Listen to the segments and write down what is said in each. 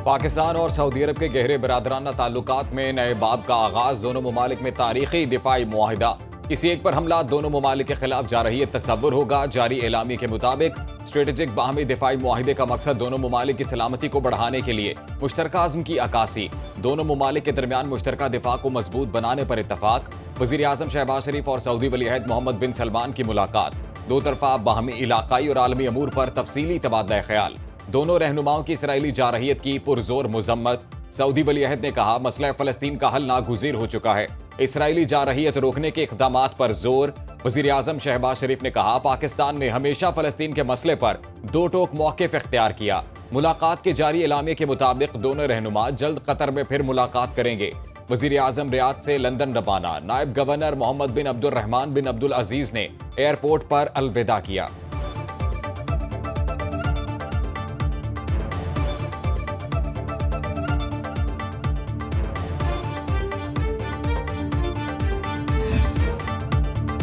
पाकिस्तान और सऊदी अरब के गहरे बरादराना ताल्लुकात में नए बाब का आगाज। दोनों ममालिक में तारीखी दिफाई मुआहिदा। किसी एक पर हमला दोनों ममालिक के खिलाफ जारहियत तसव्वुर होगा। जारी एलामी के मुताबिक स्ट्रेटेजिक बाहमी दिफाई मुआहिदे का मकसद दोनों ममालिक की सलामती को बढ़ाने के लिए मुश्तरका अज़्म की अक्कासी। दोनों ममालिक के दरमियान मुश्तरका दिफा को मजबूत बनाने पर इत्तफाक। वज़ीर आज़म शहबाज शरीफ और सऊदी वली-अहद मोहम्मद बिन सलमान की मुलाकात। दो तरफा बाहमी इलाकाई और आलमी अमूर पर तफसीली तबादला ख्याल। दोनों रहनुमाओं की इसराइली जारहियत की पुरजोर मुजम्मत। सऊदी वली-अहद ने कहा, मसला फ़लस्तीन का हल नागुज़ीर हो चुका है। इसराइली जारहियत रोकने के इक़दामात पर जोर। वज़ीर आज़म शहबाज शरीफ ने कहा, पाकिस्तान ने हमेशा फ़लस्तीन के मसले पर दो टोक मौक़िफ़ इख्तियार किया। मुलाकात के जारी एलामे के मुताबिक दोनों रहनुमा जल्द कतर में फिर मुलाकात करेंगे। वज़ीर आज़म रियाद से लंदन रवाना। नायब गवर्नर मोहम्मद बिन अब्दुर्रहमान बिन अब्दुल अजीज़ ने एयरपोर्ट पर अलविदा किया।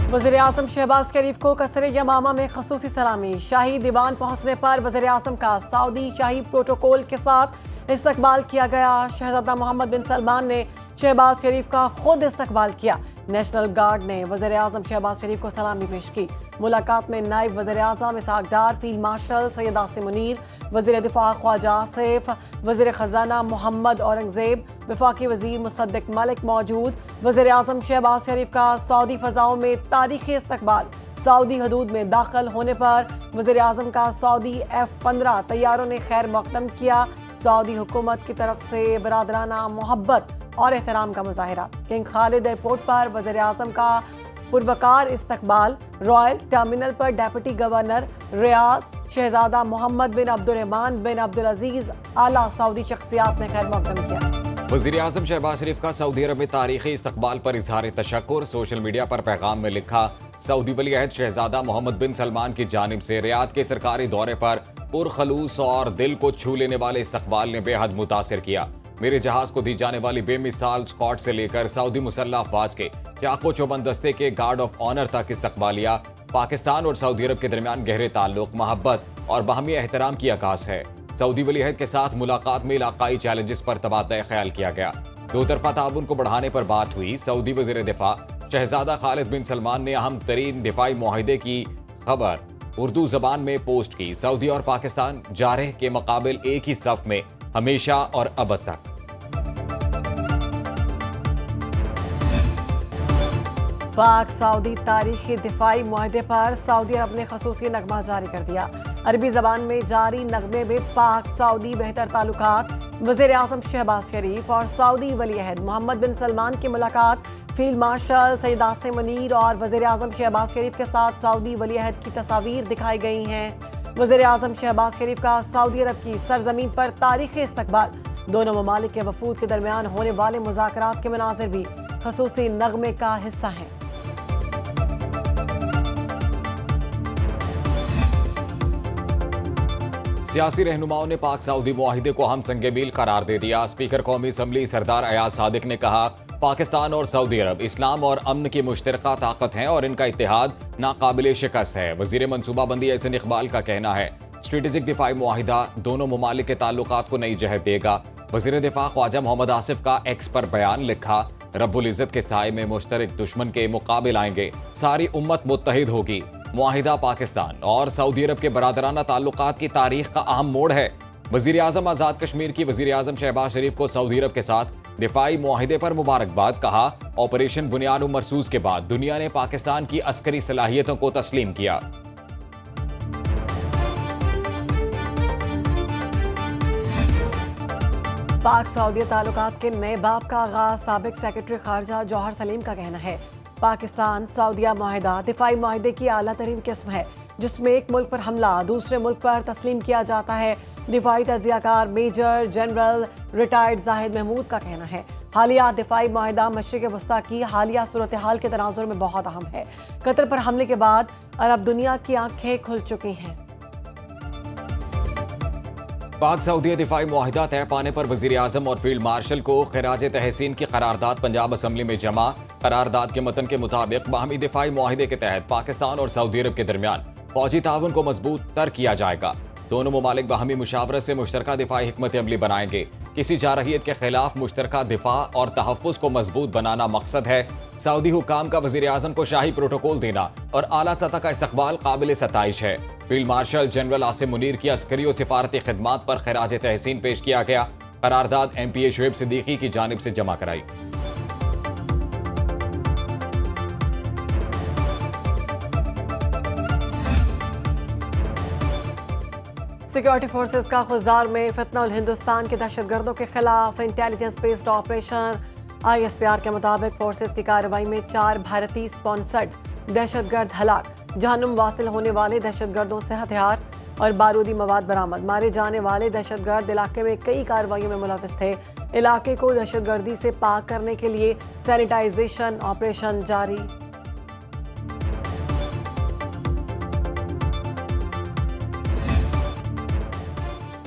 वज़ीर आज़म शहबाज शरीफ को कसरे यमामा में खसूसी सलामी। शाही दीवान पहुंचने पर वज़ीर आज़म का सऊदी शाही प्रोटोकॉल के साथ इस्तकबाल किया गया। शहजादा मोहम्मद बिन सलमान ने शहबाज शरीफ का खुद इस्तकबाल किया। नेशनल गार्ड ने वज़ीर आज़म शहबाज शरीफ को सलामी पेश की। मुलाकात में नायब वज़ीर आज़म इसहाक डार, फील्ड मार्शल सैयद आसिम मुनीर, वज़ीर दिफा ख्वाजा आसिफ, वज़ीर ख़जाना मोहम्मद औरंगज़ेब, वफाकी वज़ीर मुसद्दिक मलिक मौजूद। वज़ीर आज़म शहबाज शरीफ का सऊदी फ़ज़ाओं में तारीख़ी इस्तकबाल। सऊदी हदूद में दाखिल होने पर वज़ीर आज़म का सऊदी F-15 तैयारों ने खैर मक़दम किया। सऊदी हुकूमत की तरफ से बरादराना मोहब्बत और एहतराम का मुजाहिरा। किंग खालिद एयरपोर्ट पर वज़ीर आज़म का पुरवकार इस्तकबाल। रॉयल टर्मिनल पर डेप्यूटी गवर्नर रियाद शहजादा मोहम्मद बिन अब्दुर्रहमान बिन अब्दुल अजीज़ आला सऊदी शख्सियात ने खैर मक़दम किया। वज़ीर आज़म शहबाज शरीफ का सऊदी अरब में तारीख़ी इस्तकबाल पर इज़हार तशक्कुर। सोशल मीडिया पर पैगाम में लिखा, सऊदी वली-अहद शहजादा मोहम्मद बिन सलमान की जानिब से रियाद के सरकारी दौरे पर पुरखलूस और दिल को छू लेने वाले इस्तकबाल ने बेहद मुतासिर किया। मेरे जहाज को दी जाने वाली बेमिसाल स्कॉट से लेकर सऊदी मुसल्लह अफवाज के चाको चौबंद दस्ते के गार्ड ऑफ ऑनर तक इस्तकबालिया। पाकिस्तान और सऊदी अरब के दरमियान गहरे ताल्लुक, मोहब्बत और बाहमी एहतराम की अक्कास है। सऊदी वली-अहद के साथ मुलाकात में इलाकाई चैलेंजेस पर तबादला ख्याल किया गया। दो तरफा ताउन को बढ़ाने पर बात हुई। सऊदी वज़ीर दिफा शहजादा खालिद बिन सलमान ने अहम तरीन दिफाई मुआहिदे की खबर उर्दू जबान में पोस्ट की। सऊदी और पाकिस्तान जारह के मुकाबिल एक ही सफ में हमेशा और अब तक। पाक सऊदी तारीखी दिफाई मुआहदे पर सऊदी अरब ने खसूसी नगमा जारी कर दिया। अरबी जबान में जारी नगमे में पाक सऊदी बेहतर ताल्लुकात, वज़ीर आज़म शहबाज शरीफ और सऊदी वली-अहद मोहम्मद बिन सलमान की मुलाकात, फील्ड मार्शल सैयद आसिम मुनीर और वज़ीर आज़म शहबाज शरीफ के साथ सऊदी वली-अहद की तस्वीर दिखाई गई हैं। वज़ीर आज़म शहबाज शरीफ का सऊदी अरब की सरजमीन पर तारीखी इस्तकबाल। दोनों ममालिक के वफूद के दरमियान होने वाले मुज़ाकरात के मनाज़िर भी खसूसी नगमे का हिस्सा हैं। सियासी रहनुमाओं ने पाक सऊदी मुआहिदे को हम संगे मील करार दे दिया। स्पीकर कौमी असम्बली सरदार अयाज सादिक ने कहा, पाकिस्तान और सऊदी अरब इस्लाम और अमन की मुश्तरका ताकत हैं और इनका इत्तेहाद नाकाबिले शिकस्त है। वज़ीर मनसूबाबंदी एहसन इकबाल का कहना है, स्ट्रेटेजिक दिफाई मुआहिदा दोनों ममालिक के ताल्लुकात को नई जहत देगा। वज़ीर दिफा ख्वाजा मोहम्मद आसिफ का एक्स पर बयान लिखा, रब्बुल इज़्ज़त के साए में मुश्तरक दुश्मन के मुकाबिल आएंगे, सारी उम्मत मुत्तहिद होगी। मुआहिदा पाकिस्तान और सऊदी अरब के बरादराना ताल्लुकात की तारीख का अहम मोड़ है। वज़ीर आज़म आज़ाद कश्मीर की वज़ीर आज़म शहबाज शरीफ को सऊदी अरब के साथ दिफाई मुआहिदे पर मुबारकबाद। कहा, ऑपरेशन बुनियाद मरसूज के बाद दुनिया ने पाकिस्तान की अस्करी सलाहियतों को तस्लीम किया। पाक सऊदी ताल्लुकात के नए बाब का आगाज। साबिक सेक्रेटरी खारजा जौहर सलीम का कहना है, पाकिस्तान सऊदिया मुआहिदा दिफाई मुआहिदे की आला तरीन किस्म है, जिसमें एक मुल्क पर हमला दूसरे मुल्क पर तस्लीम किया जाता है। दिफाई तज्जियाकार major general retired Zahid Mahmood का कहना है, हालिया दिफाई मुआहिदा मशरिक़ वस्ता की हालिया सूरत हाल के तनाजुर में बहुत अहम है। कतर पर हमले के बाद अरब दुनिया की आंखें खुल चुकी हैं। पाक सऊदी दिफाई मुआहिदा तय पाने पर वज़ीर आज़म और फील्ड मार्शल को खिराज तहसीन की करारदाद पंजाब असम्बली में जमा। करारदाद के मतन के मुताबिक बाहमी दिफाई मुआहिदे के तहत पाकिस्तान और सऊदी अरब के दरमियान फौजी ताउन को मजबूत तर किया जाएगा। दोनों ममालिक बाहमी मुशावरत से मुश्तरका दिफाई हिकमत अमली बनाएंगे। किसी जारहियत के खिलाफ मुश्तरका दिफा और तहफ़्फ़ुज़ को मजबूत बनाना मकसद है। सऊदी हुक्काम का वज़ीर आज़म को शाही प्रोटोकॉल देना और आला सतह का इस्तक़बाल काबिल सताइश है। Field marshal general Asim Munir की अस्करी और सिफारती खिदमात पर खिराज तहसीन पेश किया गया। करारदाद MPA शुएब सिद्दीकी की जानिब से जमा कराई। सिक्योरिटी फोर्सेस का खुजदार में फितना उल हिंदुस्तान के दहशतगर्दों के खिलाफ इंटेलिजेंस बेस्ड ऑपरेशन। ISPR के मुताबिक फोर्सेस की कार्रवाई में 4 भारतीय स्पॉन्सर्ड दहशतगर्द हलाक, जहन्नुम वासिल होने वाले दहशतगर्दों से हथियार और बारूदी मवाद बरामद। मारे जाने वाले दहशतगर्द इलाके में कई कार्रवाइयों में मुलविस थे। इलाके को दहशतगर्दी से पाक करने के लिए सैनिटाइजेशन ऑपरेशन जारी।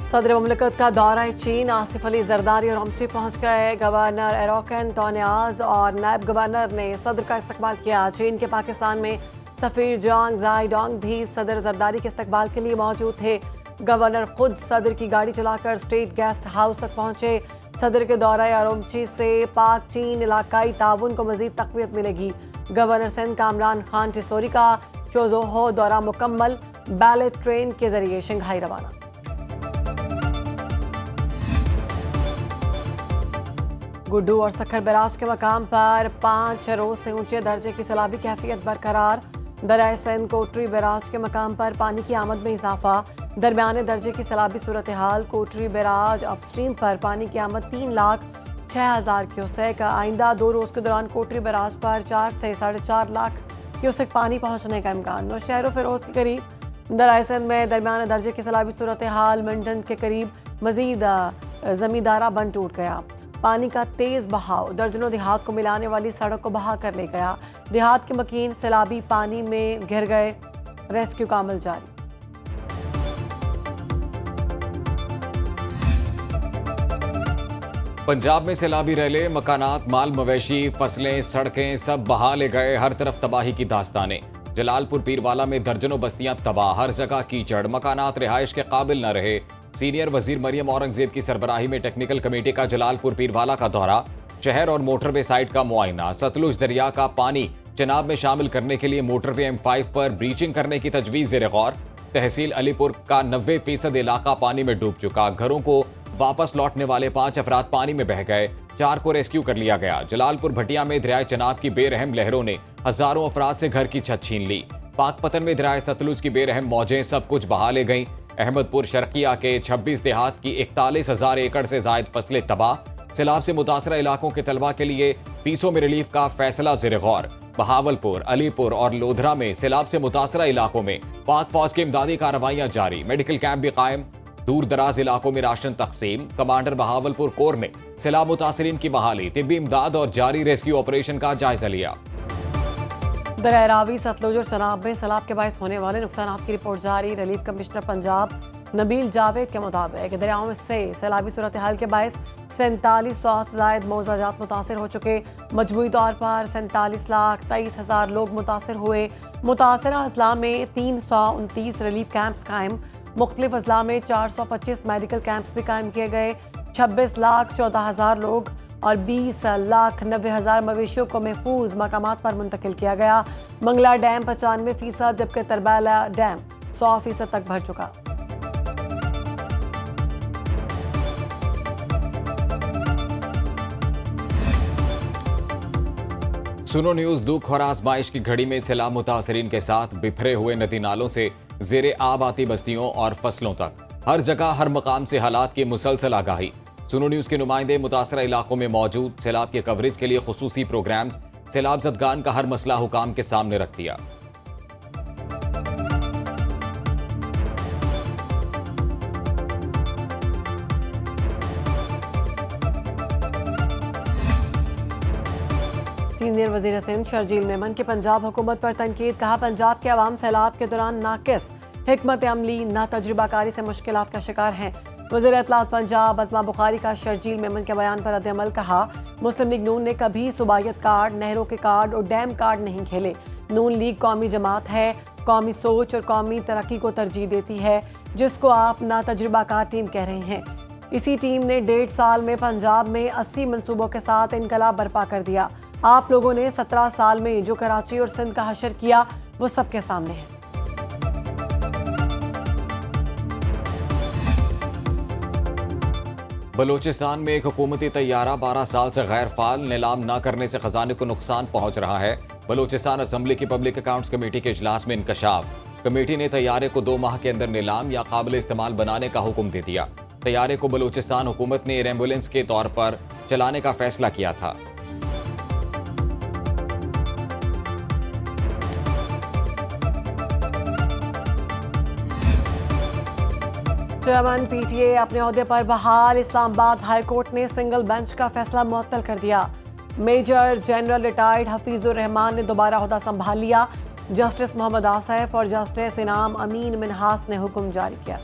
सदर मुमलिकत का दौरा चीन। आसिफ अली जरदारी और अमची पहुंच गए। गवर्नर एरोकन तोनियाज और नायब गवर्नर ने सदर का इस्तकबाल किया। चीन के पाकिस्तान में सफीर जोंग जाइडोंग भी सदर जरदारी के इस्तकबाल के लिए मौजूद थे। गवर्नर खुद सदर की गाड़ी चलाकर स्टेट गेस्ट हाउस तक पहुंचे। सदर के दौरे अरोमची से पाक चीन इलाकाई ताउन को मजीद तक़वियत मिलेगी। गवर्नर सिंध कामरान खान टिसोरी का चोजोहो दौरा मुकम्मल। बैलेट ट्रेन के जरिए शंघाई रवाना। गुड्डू और सखर बैराज के मकाम पर 5 रोज से ऊंचे दर्जे की सैलाबी कैफियत बरकरार। दरियाए सिंध कोटरी बैराज के मकाम पर पानी की आमद में इजाफा। दरमियाने दर्जे की सैलाबी सूरत हाल। कोटरी बैराज अपस्ट्रीम पर पानी की आमद 3,06,000 क्यूसेक। आइंदा 2 रोज के दौरान कोटरी बैराज पर 4 से 4.5 लाख क्यूसेक पानी पहुंचने का इम्कान। नौशहर फिरोज के करीब दरियाए सिंध में दरमियाने दर्जे की सैलाबी सूरत हाल। मिंटन के करीब मजीद जमींदारा बंद टूट गया। पानी का तेज बहाव दर्जनों देहात को मिलाने वाली सड़क को बहा कर ले गया। देहात के मकीन सैलाबी पानी में घिर गए। रेस्क्यू का अमल जारी। पंजाब में सैलाबी रैले, मकानात, माल मवेशी, फसलें, सड़कें सब बहा ले गए। हर तरफ तबाही की दास्तानें। जलालपुर पीरवाला में दर्जनों बस्तियां तबाह। हर जगह कीचड़, मकानात रिहाइश के काबिल न रहे। सीनियर वजीर मरियम औरंगजेब की सरबराही में टेक्निकल कमेटी का जलालपुर पीरवाला का दौरा। शहर और मोटरवे साइट का मुआयना। सतलुज दरिया का पानी चनाब में शामिल करने के लिए मोटरवे M5 पर ब्रीचिंग करने की तजवीज़ ज़ेर गौर। तहसील अलीपुर का 90% इलाका पानी में डूब चुका। घरों को वापस लौटने वाले 5 अफराद पानी में बह गए। 4 को रेस्क्यू कर लिया गया। जलालपुर भटिया में दरियाए चनाब की बेरहम लहरों ने हजारों अफराद से घर की छत छीन ली। पाकपतन में दरियाए सतलुज की बेरहम मौजें सब कुछ बहा ले गईं। अहमदपुर शर्किया के 26 देहात की 41,000 एकड़ से जायद फसलें तबाह। सैलाब से मुतासरा इलाकों के तलबा के लिए फीसों में रिलीफ का फैसला ज़ेर गौर। बहावलपुर, अलीपुर और लोधरा में सैलाब से मुतासरा इलाकों में पाक फौज की इमदादी कार्रवाइयां जारी। मेडिकल कैंप भी कायम। दूर दराज इलाकों में राशन तकसीम। कमांडर बहावलपुर कोर ने सैलाब मुतासरीन की बहाली, तिब्बी इमदाद और जारी रेस्क्यू ऑपरेशन का जायजा लिया। दरिया रावी, सतलुज और चनाब में सैलाब के बायस होने वाले नुकसान की रिपोर्ट जारी। रिलीफ कमिश्नर पंजाब नबील जावेद के मुताबिक दरियाओं में से सैलाबी सूरत हाल के बायस 4700 से जायद मौज़ाजात मुतासर हो चुके। मजमूई तौर पर 47,23,000 लोग मुतासर हुए। मुतासरा अजला में 329 रिलीफ कैंप्स कायम। मुख्तलिफ अजला में 425 मेडिकल कैंप्स भी कायम किए गए। 26,14,000 लोग और 20,90,000 मवेशियों को महफूज मकामात पर मुंतकिल किया गया। मंगला डैम 95%, जबकि तरबैला डैम 100% तक भर चुका। सुनो न्यूज। दुख और आजमाइश की घड़ी में सैलाब मुतासरीन के साथ बिखरे हुए नदी नालों से ज़ेरे आब आती बस्तियों और फसलों तक हर जगह हर मकाम से हालात की मुसलसल आगाही। सुनो न्यूज के नुमाइंदे मुतासरा इलाकों में मौजूद। सैलाब के कवरेज के लिए खुसूसी प्रोग्राम्स। सैलाब ज़दगान का हर मसला हुकाम के सामने रख दिया। सीनियर वजीर सिंध शर्जील मेमन की पंजाब हुकूमत पर तनकीद। कहा, पंजाब के अवाम सैलाब के दौरान नाकिस हिकमत अमली ना तजुर्बाकारी से मुश्किलात का शिकार हैं। वज़ीर इत्तलात पंजाब अज़मा बुखारी का शर्जील मेमन के बयान पर रद्द-ए-अमल। कहा, मुस्लिम लीग नून ने कभी सूबायत कार्ड, नहरों के कार्ड और डैम कार्ड नहीं खेले। नून लीग कौमी जमात है, कौमी सोच और कौमी तरक्की को तरजीह देती है, जिसको आप ना तजुर्बाकार टीम कह रहे हैं। इसी टीम ने 1.5 साल में पंजाब में 80 मंसूबों के साथ इनकलाब बर्पा कर दिया। आप लोगों ने 17 साल में जो कराची और सिंध का हशर किया वो सबके सामने है। बलूचिस्तान में एक हुकूमती तैयारा 12 साल से गैर फाल नीलाम न करने से खजाने को नुकसान पहुंच रहा है। बलूचिस्तान असम्बली की पब्लिक अकाउंट्स कमेटी के इजलास में इंकशाफ। कमेटी ने तैयारे को 2 माह के अंदर नीलाम या काबिल इस्तेमाल बनाने का हुक्म दे दिया। तैयारे को बलूचिस्तान हुकूमत ने एयर एम्बुलेंस के तौर पर चलाने का फैसला किया था। चेयरमैन पीटीए अपने ओहदे पर बहाल। इस्लामाबाद हाई कोर्ट ने सिंगल बेंच का फैसला मुअत्तल कर दिया। Major general retired Hafeezur Rahman ने दोबारा ओहदा संभाल लिया। जस्टिस मोहम्मद आसिफ और जस्टिस इनाम अमीन मिन्हास ने हुक्म जारी किया।